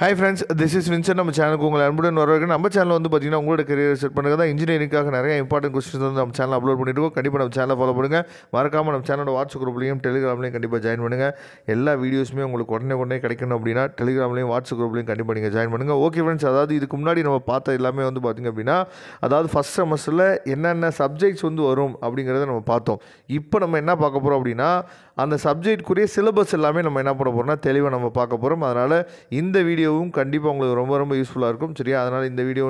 Hi friends, this is Vincent. நம்ம சேனலுக்கு உங்களை அன்புடன் வரவேற்கிறேன். நம்ம சேனல் வந்து பார்த்தீங்கன்னா உங்களோட கரியர் செட் பண்ணுறது தான் இன்ஜினியரிங்காக நிறைய இம்பார்ட்டன்ட் கொஸ்டின்ஸ் வந்து நம்ம சேனல் அப்லோட் பண்ணிட்டு இருக்கோம். கண்டிப்பாக நம்ம சேனலை ஃபாலோ பண்ணுங்கள். மறக்காமல் நம்ம சேனலோட வாட்ஸ்அப் குரூப்லையும் டெலிகிராம்லையும் கண்டிப்பாக ஜாயின் பண்ணுங்கள். எல்லா வீடியோஸுமே உங்களுக்கு உடனே கிடைக்கணும் அப்படின்னா டெலிகிராம்லையும் வாட்ஸ்அப் குரூப்லையும் கண்டிப்பாக நீங்கள் ஜாயின் பண்ணுங்கள். ஓகே ஃப்ரெண்ட்ஸ், அதாவது இதுக்கு முன்னாடி நம்ம பார்த்த எல்லாமே வந்து பார்த்திங்க அப்படின்னா அதாவது ஃபஸ்ட் செமஸ்டரில் என்னென்ன சப்ஜெக்ட்ஸ் வந்து வரும் அப்படிங்கிறத நம்ம பார்த்தோம். இப்போ நம்ம என்ன பார்க்க போகிறோம் அப்படின்னா அந்த சப்ஜெக்ட்குரிய சிலபஸ் எல்லாமே நம்ம என்ன பண்ண போகிறோம்னா தெளிவாக நம்ம பார்க்க போகிறோம். அதனால் இந்த வீடியோவும் கண்டிப்பாக உங்களுக்கு ரொம்ப யூஸ்ஃபுல்லாக இருக்கும். சரியா, அதனால் இந்த வீடியோ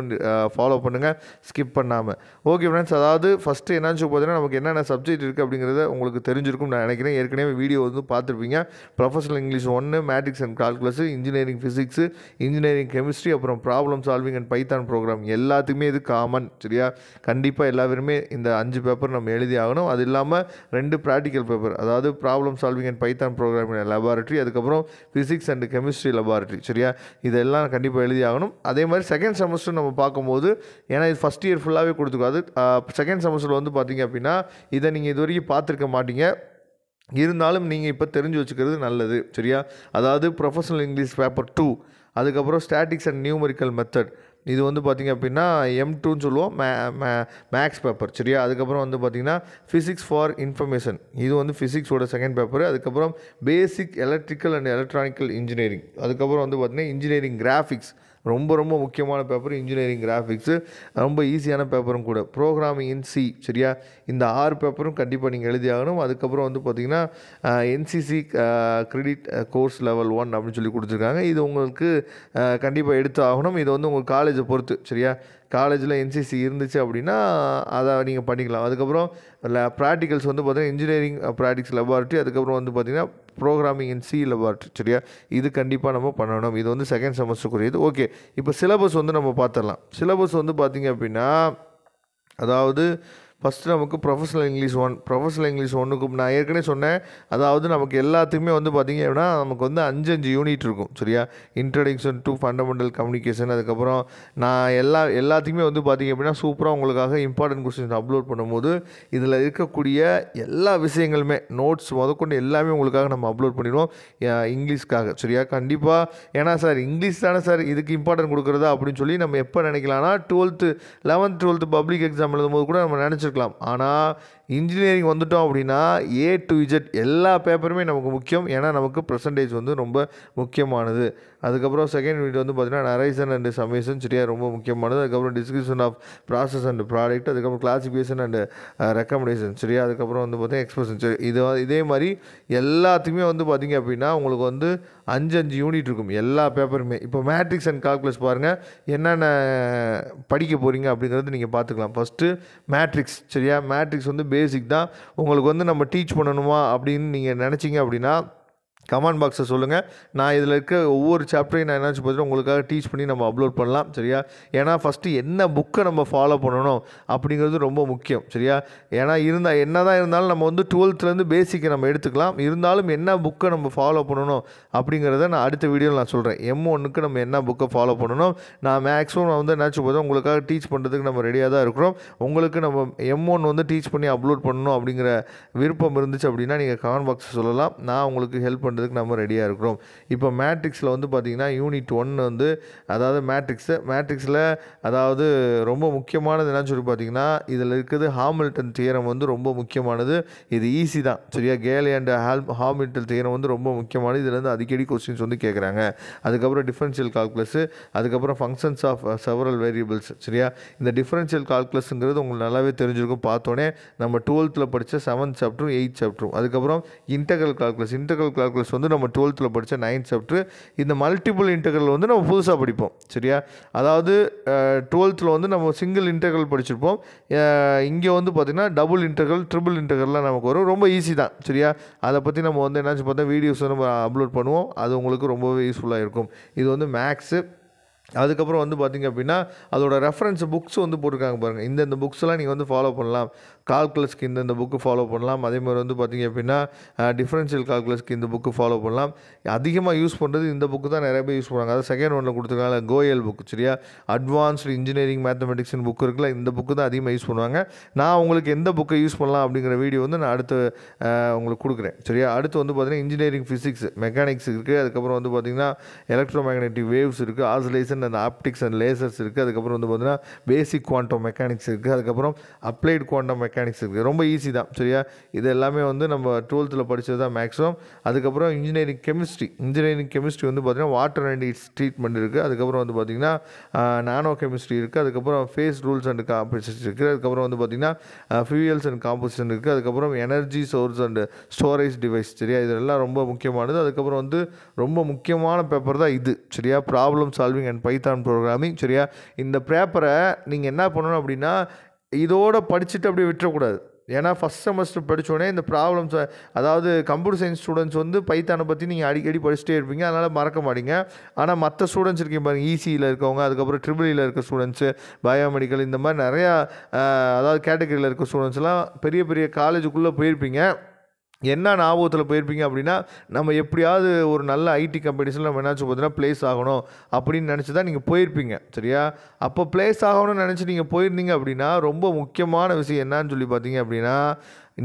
ஃபாலோ பண்ணுங்கள், ஸ்கிப் பண்ணாமல். ஓகே ஃப்ரெண்ட்ஸ், அதாவது ஃபஸ்ட்டு என்னன்னு சொல்லி பார்த்தீங்கன்னா நமக்கு என்னென்ன சப்ஜெக்ட் இருக்குது அப்படிங்கிறத உங்களுக்கு தெரிஞ்சிருக்கும் நான் நினைக்கிறேன். ஏற்கனவே வீடியோ வந்து பார்த்துருப்பீங்க. Professional English 1, matrix and calculus, engineering physics, engineering chemistry, அப்புறம் problem solving and python program எல்லாத்துக்குமே இது காமன். சரியா, கண்டிப்பாக எல்லாருமே இந்த 5 பேப்பர் நம்ம எழுதி ஆகணும். அது இல்லாமல் 2 ப்ராக்டிக்கல் பேப்பர், அதாவது problem solving and python program laboratory, அதுக்கப்புறம் ஃபிசிக்ஸ் அண்ட் கெமிஸ்ட்ரி லெபார்ட்ரி. சரியா, இதெல்லாம் கண்டிப்பாக எழுதி ஆகணும். அதே மாதிரி செகண்ட் செமஸ்டர் நம்ம பார்க்கும்போது, ஏன்னா இது ஃபஸ்ட் இயர் ஃபுல்லாகவே கொடுத்துருக்கோம். அது செகண்ட் செமஸ்டர் வந்து பார்த்திங்க அப்படின்னா இதை நீங்கள் இது வரைக்கும் பார்த்துருக்க மாட்டீங்க. இருந்தாலும் நீங்கள் இப்போ தெரிஞ்சு வச்சுக்கிறது நல்லது. சரியா, அதாவது ப்ரொஃபஷனல் இங்கிலீஷ் பேப்பர் 2, அதுக்கப்புறம் ஸ்டாட்டிக்ஸ் அண்ட் நியூமரிக்கல் மெத்தட், இது வந்து பார்த்திங்க அப்படின்னா M2ன்னு சொல்லுவோம், மேக்ஸ் பேப்பர். சரியா, அதுக்கப்புறம் வந்து பார்த்திங்கன்னா ஃபிசிக்ஸ் ஃபார் இன்ஃபர்மேஷன், இது வந்து ஃபிசிக்ஸோட செகண்ட் பேப்பர். அதுக்கப்புறம் பேசிக் எலக்ட்ரிக்கல் அண்ட் எலக்ட்ரானிக்கல் இன்ஜினியரிங், அதுக்கப்புறம் வந்து பார்த்திங்கன்னா இன்ஜினியரிங் கிராஃபிக்ஸ், ரொம்ப முக்கியமான பேப்பர் இன்ஜினியரிங் கிராஃபிக்ஸு, ரொம்ப ஈஸியான பேப்பரும் கூட. ப்ரோக்ராமிங் இன் சி. சரியா, இந்த 6 பேப்பரும் கண்டிப்பாக நீங்கள் எழுதி ஆகணும். அதுக்கப்புறம் வந்து பார்த்திங்கன்னா NCC கிரெடிட் கோர்ஸ் லெவல் 1 அப்படின்னு சொல்லி கொடுத்துருக்காங்க. இது உங்களுக்கு கண்டிப்பாக எடுத்து ஆகணும். இது வந்து உங்கள் காலேஜை பொறுத்து. சரியா, காலேஜில் NCC இருந்துச்சு அப்படின்னா அதை நீங்கள் பண்ணிக்கலாம். அதுக்கப்புறம் ப்ராக்டிகல்ஸ் வந்து பார்த்திங்கன்னா இன்ஜினியரிங் ப்ராக்டிக்ஸ் லெபார்ட்ரி, அதுக்கப்புறம் வந்து பார்த்திங்கன்னா ப்ரோக்ராமிங் இன் சி லெபார்ட்ரி. சரியா, இது கண்டிப்பாக நம்ம பண்ணணும். இது வந்து செகண்ட் செமஸ்டருக்குரியது. ஓகே, இப்போ சிலபஸ் வந்து நம்ம பார்த்துடலாம். சிலபஸ் வந்து பார்த்திங்க அப்படின்னா அதாவது ஃபஸ்ட்டு நமக்கு ப்ரொஃபஷனல் இங்கிலீஷ் 1, ப்ரொஃபஷனல் இங்கிலீஷ் 1க்கு நான் ஏற்கனவே சொன்னேன். அதாவது நமக்கு எல்லாத்துக்குமே வந்து பார்த்திங்க அப்படின்னா நமக்கு வந்து 5 யூனிட் இருக்கும். சரியா, இன்ட்ரடக்ஷன் டு ஃபண்டமெண்டல் கம்யூனிகேஷன், அதுக்கப்புறம் நான் எல்லாத்துக்குமே வந்து பார்த்திங்க அப்படின்னா சூப்பராக உங்களுக்காக இம்பார்ட்டன்ட் கொஸ்டின்ஸ் அப்லோட் பண்ணும்போது இதில் இருக்கக்கூடிய எல்லா விஷயங்களுமே நோட்ஸ் முதற்கொண்டு எல்லாமே உங்களுக்காக நம்ம அப்லோட் பண்ணிடுவோம் இங்கிலீஷ்க்காக. சரியா, கண்டிப்பாக. ஏன்னா சார் இங்கிலீஷ் தானே சார் இதுக்கு இம்பார்ட்டன்ட் கொடுக்குறதா அப்படின்னு சொல்லி நம்ம எப்போ நினைக்கலாம்னா 11th 12th பப்ளிக் எக்ஸாம் எழுதும்போது கூட நம்ம நினச்சிருக்கலாம். ஆனால் இன்ஜினியரிங் வந்துட்டோம் அப்படின்னா A to Z எல்லா பேப்பருமே நமக்கு முக்கியம். ஏன்னா நமக்கு பர்சன்டேஜ் வந்து ரொம்ப முக்கியமானது. அதுக்கப்புறம் செகண்ட் யூனிட் வந்து பார்த்திங்கன்னா நரேஷன் அண்ட் சமேஷன். சரியா, ரொம்ப முக்கியமானது. அதுக்கப்புறம் description of process and product, அதுக்கப்புறம் கிளாசிஃபிகேஷன் அண்ட் ரெக்கமெண்டேஷன். சரியா, அதுக்கப்புறம் வந்து பார்த்திங்கன்னா எக்ஸ்பிரஷன். சரி, இதே மாதிரி எல்லாத்துக்குமே வந்து பார்த்திங்க அப்படின்னா உங்களுக்கு வந்து 5 யூனிட் இருக்கும் எல்லா பேப்பருமே. இப்போ மேட்ரிக்ஸ் அண்ட் கால்குலஸ் பாருங்கள், என்னென்ன படிக்க போகிறீங்க அப்படிங்கிறது நீங்கள் பார்த்துக்கலாம். First matrix. சரியா, மேட்ரிக்ஸ் வந்து பேசிக் தான். உங்களுக்கு வந்து நம்ம டீச் பண்ணணுமா அப்படின்னு நீங்கள் நினச்சிங்க அப்படின்னா கமெண்ட் பாக்ஸை சொல்லுங்கள். நான் இதில் இருக்க ஒவ்வொரு சாப்டரையும் நான் என்னாச்சு பார்த்துட்டு உங்களுக்காக டீச் பண்ணி நம்ம அப்லோட் பண்ணலாம். சரியா, ஏன்னா ஃபஸ்ட்டு என்ன புக்கை நம்ம ஃபாலோ பண்ணணும் அப்படிங்கிறது ரொம்ப முக்கியம். சரியா, ஏன்னா என்ன தான் இருந்தாலும் நம்ம வந்து 12th பேசிக்கை நம்ம எடுத்துக்கலாம். இருந்தாலும் என்ன புக்கை நம்ம ஃபாலோ பண்ணணும் அப்படிங்கிறத நான் அடுத்த வீடியோவில் நான் சொல்கிறேன். M1க்கு நம்ம என்ன புக்கை ஃபாலோ பண்ணணும். நான் மேக்ஸிமம் நான் வந்து என்னாச்சு பார்த்தா உங்களுக்காக டீச் பண்ணுறதுக்கு நம்ம ரெடியாக தான் இருக்கிறோம். உங்களுக்கு நம்ம M1 வந்து டீச் பண்ணி அப்லோட் பண்ணணும் அப்படிங்கிற விருப்பம் இருந்துச்சு அப்படின்னா நீங்கள் கமெண்ட் பாக்ஸை சொல்லலாம். நான் உங்களுக்கு ஹெல்ப் பண்ணுறதுக்கு நம்ம ரெடியாக இருக்கிறோம். இப்போ மேட்ரிக்ஸில் வந்து பார்த்திங்கன்னா யூனிட் 1 வந்து அதாவது மேட்ரிக்ஸில் அதாவது ரொம்ப முக்கியமானது என்னன்னு சொல்லி பார்த்திங்கன்னா இதில் இருக்குது ஹாமில்டன் தியரம் வந்து ரொம்ப முக்கியமானது. இது ஈஸி தான். சரியா, கேலி அண்ட் ஹாமில்டன் தியரம் வந்து ரொம்ப முக்கியமானது. இதுலேருந்து அடிக்கடி கொஸ்டின்ஸ் வந்து கேட்குறாங்க. அதுக்கப்புறம் டிஃபரன்ஷியல் கால்குலஸ், அதுக்கப்புறம் ஃபங்க்ஷன்ஸ் ஆஃப் செவரல் வேரியபிள்ஸ். சரியா, இந்த டிஃபரன்ஷியல் கால்குலஸுங்கிறது உங்களுக்கு நல்லாவே தெரிஞ்சிருக்கும். பார்த்தோன்னே நம்ம 12th படித்த 7th சாப்டரும் 8th சாப்டரும். அதுக்கப்புறம் இன்டெக்ரல் கால்குலஸ் வந்து நம்ம 12th படித்த 9th சாப்டர். இந்த மல்டிபிள் இன்டெக்ரல் வந்து நம்ம புதுசாக படிப்போம். சரியா, அதாவது 12th வந்து நம்ம சிங்கிள் இன்டெக்ரல் படிச்சிருப்போம். இங்கே வந்து பார்த்திங்கன்னா டபுள் இன்டெக்ரல், ட்ரிபிள் இன்டெக்ரல்லாம் நமக்கு வரும். ரொம்ப ஈஸி தான். சரியா, அதை பற்றி நம்ம வந்து என்னாச்சு பார்த்தா வீடியோஸ் நம்ம அப்லோட் பண்ணுவோம். அது உங்களுக்கு ரொம்பவே யூஸ்ஃபுல்லாக இருக்கும். இது வந்து மேக்ஸு. அதுக்கப்புறம் வந்து பார்த்திங்க அப்படின்னா அதோட ரெஃபரன்ஸ் புக்ஸ் வந்து போட்டிருக்காங்க பாருங்கள். இந்த புக்ஸ்லாம் நீங்கள் வந்து ஃபாலோ பண்ணலாம். கால்குலஸ்க்கு இந்த புக்கு ஃபாலோ பண்ணலாம். அதே மாதிரி வந்து பார்த்திங்க அப்படின்னா டிஃபரன்ஷியல் கால்குலஸ்க்கு இந்த புக்கு ஃபாலோ பண்ணலாம். அதிகமாக யூஸ் பண்ணுறது இந்த புக்கு தான் நிறைய பேர் யூஸ் பண்ணுவாங்க. அதாவது செகண்ட் ஒன்றில் கொடுத்துருக்காங்க கோயல் புக், சரியா? அட்வான்ஸ்டு இன்ஜினியரிங் மேத்தமெட்டிக்ஸ்னு புக்கு இருக்குல்ல, இந்த புக்கு தான் அதிகமாக யூஸ் பண்ணுவாங்க. நான் உங்களுக்கு எந்த புக்கை யூஸ் பண்ணலாம் அப்படிங்கிற வீடியோ வந்து நான் அடுத்து உங்களுக்கு கொடுக்குறேன், சரியா? அடுத்து வந்து பார்த்திங்கன்னா இன்ஜினியரிங் ஃபிசிக்ஸ் மெக்கானிக்ஸ் இருக்குது. அதுக்கப்புறம் வந்து பார்த்திங்கன்னா எலக்ட்ரோ மேக்னெட்டிக் வேவ்ஸ் இருக்குது, oscillation and optics and lasers இருக்குது. அதுக்கப்புறம் வந்து பார்த்திங்கன்னா பேசிக் குவாண்டம் மெக்கானிக்ஸ் இருக்குது. அதுக்கப்புறம் அப்ளைடு குவாண்டம் மெக்கானிக்ஸ் இருக்குது. ரொம்ப ஈஸி தான், சரியா? இது எல்லாமே வந்து நம்ம 12th படித்தது தான் மேக்ஸிமம். அதுக்கப்புறம் இன்ஜினியரிங் கெமிஸ்ட்ரி வந்து பார்த்திங்கன்னா வாட்டர் அண்ட் இட்ஸ் ட்ரீட்மெண்ட் இருக்குது. அதுக்கப்புறம் வந்து பார்த்திங்கன்னா நானோ கெமிஸ்ட்ரி இருக்குது. அதுக்கப்புறம் ஃபேஸ் ரூல்ஸ் அண்ட் காம்போசிஷன் இருக்குது. அதுக்கப்புறம் வந்து பார்த்திங்கன்னா ஃபியூயல்ஸ் அண்ட் காம்போசிஷன் இருக்குது. அதுக்கப்புறம் energy source and storage device, சரியா? இதெல்லாம் ரொம்ப முக்கியமானது. அதுக்கப்புறம் வந்து ரொம்ப முக்கியமான பேப்பர் தான் இது, சரியா? Problem solving and Python programming, சரியா? இந்த பேப்பரை நீங்கள் என்ன பண்ணணும் அப்படின்னா இதோட படிச்சுட்டு அப்படியே விட்டுறக்கூடாது. ஏன்னா ஃபஸ்ட் செமஸ்டர் படித்தோடனே இந்த ப்ராப்ளம்ஸை, அதாவது கம்ப்யூட்டர் சயின்ஸ் ஸ்டூடெண்ட்ஸ் வந்து பைத்தானை பற்றி நீங்கள் அடிக்கடி படிச்சுட்டே இருப்பீங்க, அதனால் மறக்க மாட்டீங்க. ஆனால் மற்ற ஸ்டூடெண்ட்ஸ் இருக்கீங்க பாருங்கள், இசியில் இருக்கவங்க, அதுக்கப்புறம் ட்ரிபிளியில் இருக்க ஸ்டூடெண்ட்ஸு, பயோமெடிக்கல், இந்த மாதிரி நிறையா அதாவது கேட்டகரியில் இருக்க ஸ்டூடெண்ட்ஸ்லாம் பெரிய பெரிய காலேஜுக்குள்ளே போயிருப்பீங்க. என்ன ஞாபகத்தில் போயிருப்பீங்க அப்படின்னா நம்ம எப்படியாவது ஒரு நல்ல ஐடி கம்பெனிஸில் நம்ம என்னாச்சு பார்த்தீங்கன்னா ப்ளேஸ் ஆகணும் அப்படின்னு நினச்சி தான் நீங்கள் போயிருப்பீங்க, சரியா? அப்போ ப்ளேஸ் ஆகணும்னு நினச்சி நீங்கள் போயிருந்தீங்க அப்படின்னா ரொம்ப முக்கியமான விஷயம் என்னன்னு சொல்லி பார்த்தீங்க அப்படின்னா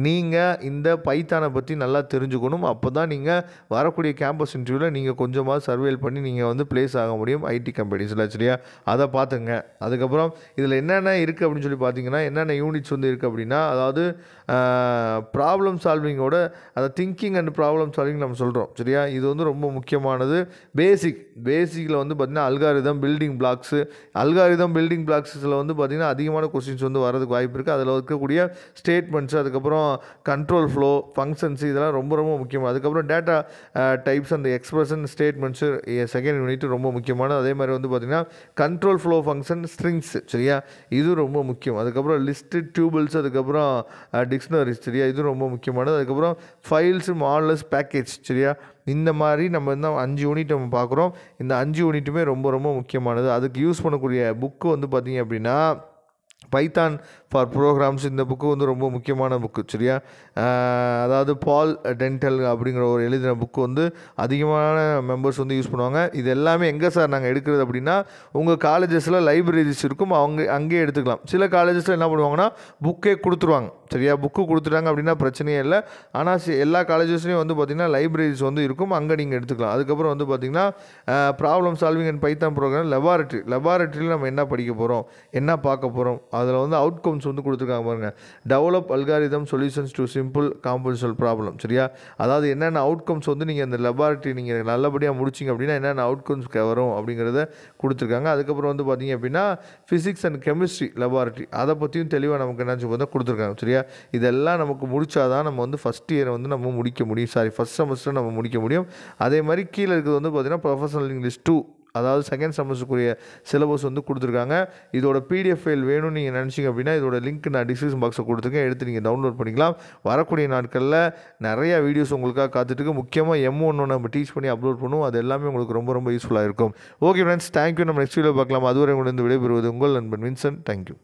நீங்கள் இந்த பைத்தானை பற்றி நல்லா தெரிஞ்சுக்கணும். அப்போ தான் நீங்கள் வரக்கூடிய கேம்பஸ் இன்டர்வியூவில் நீங்கள் கொஞ்சமாக சர்வேல் பண்ணி நீங்கள் வந்து ப்ளேஸ் ஆக முடியும் ஐடி கம்பெனிஸில், சரியா? அதை பார்த்துங்க. அதுக்கப்புறம் இதில் என்னென்ன இருக்குது அப்படின்னு சொல்லி பார்த்தீங்கன்னா என்னென்ன யூனிட்ஸ் வந்து இருக்குது அப்படின்னா, அதாவது ப்ராப்ளம் சால்விங்கோட அதை திங்கிங் அண்ட் ப்ராப்ளம் சால்விங் நம்ம சொல்கிறோம், சரியா? இது வந்து ரொம்ப முக்கியமானது. பேசிக்கில் வந்து பார்த்திங்கன்னா அல்காரிதம் பில்டிங் பிளாக்ஸில் வந்து பார்த்திங்கன்னா அதிகமான கொஸ்டின்ஸ் வந்து வரதுக்கு வாய்ப்பு இருக்குது. அதில் இருக்கக்கூடிய ஸ்டேட்மெண்ட்ஸ், அதுக்கப்புறம் கண்ட்ரோல் ஃப்ளோ, ஃபங்க்ஷன்ஸ், இதெல்லாம் ரொம்ப ரொம்ப முக்கியமாக. அதுக்கப்புறம் data types and expression statements second unit ரொம்ப முக்கியமானது. அதே மாதிரி வந்து பார்த்திங்கன்னா கண்ட்ரோல் ஃப்ளோ ஃபங்க்ஷன் ஸ்ட்ரிங்ஸ், சரியா? இது ரொம்ப முக்கியம். அதுக்கப்புறம் லிஸ்ட்டு டியூபிள்ஸ், அதுக்கப்புறம் டிக்ஷனரிஸ், சரியா? இது ரொம்ப முக்கியமானது. அதுக்கப்புறம் ஃபைல்ஸ், மாடலஸ், பேக்கேஜ், சரியா? இந்த மாதிரி நம்ம இன்னும் 5 யூனிட் நம்ம பார்க்குறோம். இந்த 5 யூனிட்டுமே ரொம்ப ரொம்ப முக்கியமானது. அதுக்கு யூஸ் பண்ணக்கூடிய புக்கு வந்து பார்த்திங்க அப்படின்னா பைத்தான் ஃபார் ப்ரோக்ராம்ஸ், இந்த புக்கு வந்து ரொம்ப முக்கியமான புக்கு, சரியா? அதாவது பால் டென்டல் அப்படிங்கிற ஒரு எழுதின புக்கு வந்து அதிகமான மெம்பர்ஸ் வந்து யூஸ் பண்ணுவாங்க. இது எல்லாமே எங்கே சார் நாங்கள் எடுக்கிறது அப்படின்னா உங்கள் காலேஜஸில் லைப்ரரிஸ் இருக்கும், அங்கேயே எடுத்துக்கலாம். சில காலேஜஸில் என்ன பண்ணுவாங்கன்னா புக்கே கொடுத்துருவாங்க, சரியா? புக்கு கொடுத்துட்டாங்க அப்படின்னா பிரச்சனையே இல்லை. ஆனால் எல்லா காலேஜஸ்லேயும் வந்து பார்த்திங்கன்னா லைப்ரரிஸ் வந்து இருக்கும், அங்கே நீங்கள் எடுத்துக்கலாம். அதுக்கப்புறம் வந்து பார்த்திங்கன்னா problem solving and python program லெபார்ட்ரியில் நம்ம என்ன படிக்க போகிறோம், என்ன பார்க்க போகிறோம், அதில் வந்து அவுட்கம்ஸ் வந்து கொடுத்துருக்காங்க பாருங்கள். Develop algorithm solutions to simple compositional problem, சரியா? அதாவது என்னென்ன அவுட்கம்ஸ் வந்து நீங்கள் அந்த லெபார்ட்ரி நீங்கள் நல்லபடியாக முடிச்சிங்க அப்படின்னா என்னென்ன அவுட்கம்ஸ் வரும் அப்படிங்கிறத கொடுத்துருக்காங்க. அதுக்கப்புறம் வந்து பார்த்திங்க அப்படின்னா ஃபிசிக்ஸ் அண்ட் கெமிஸ்ட்ரி லெபார்ட்ரி, அதை பற்றியும் தெளிவாக நமக்கு என்னாச்சு பார்த்தா கொடுத்துருக்காங்க, சரியா? இதெல்லாம் நமக்கு முடிச்சாதான் நம்ம வந்து ஃபஸ்ட் இயரை வந்து நம்ம முடிக்க முடியும், ஃபஸ்ட் செமஸ்டர் நம்ம முடிக்க முடியும். அதே மாதிரி கீழே இருக்கிறது வந்து பார்த்திங்கன்னா ப்ரொஃபஷனல் இங்கிலீஷ் 2, அதாவது செகண்ட் செமஸ்டருக்குரிய சிலபஸ் வந்து கொடுத்துருக்காங்க. இதோட பிடிஎஃப் ஃபைல் வேணும்னு நீங்கள் நினச்சிங்க அப்படின்னா இதோட லிங்க் நான் டிஸ்கிரிப்ஷன் பாக்ஸில் கொடுத்துருக்கேன், எடுத்து நீங்கள் டவுன்லோட் பண்ணிக்கலாம். வரக்கூடிய நாட்களில் நிறையா வீடியோஸ் உங்களுக்காக காத்துட்டுருக்கு. முக்கியமாக M1 நம்ம டீச் பண்ணி அப்லோட் பண்ணுவோம். அது எல்லாமே உங்களுக்கு ரொம்ப ரொம்ப யூஸ்ஃபுல்லாக இருக்கும். Okay friends, thank you. நம்ம நெக்ஸ்ட் வீடியோ பார்க்கலாம். அதுவரை உங்களுக்கு விடைபெறுவது உங்கள் நண்பன் வின்சென்ட். தேங்க்யூ.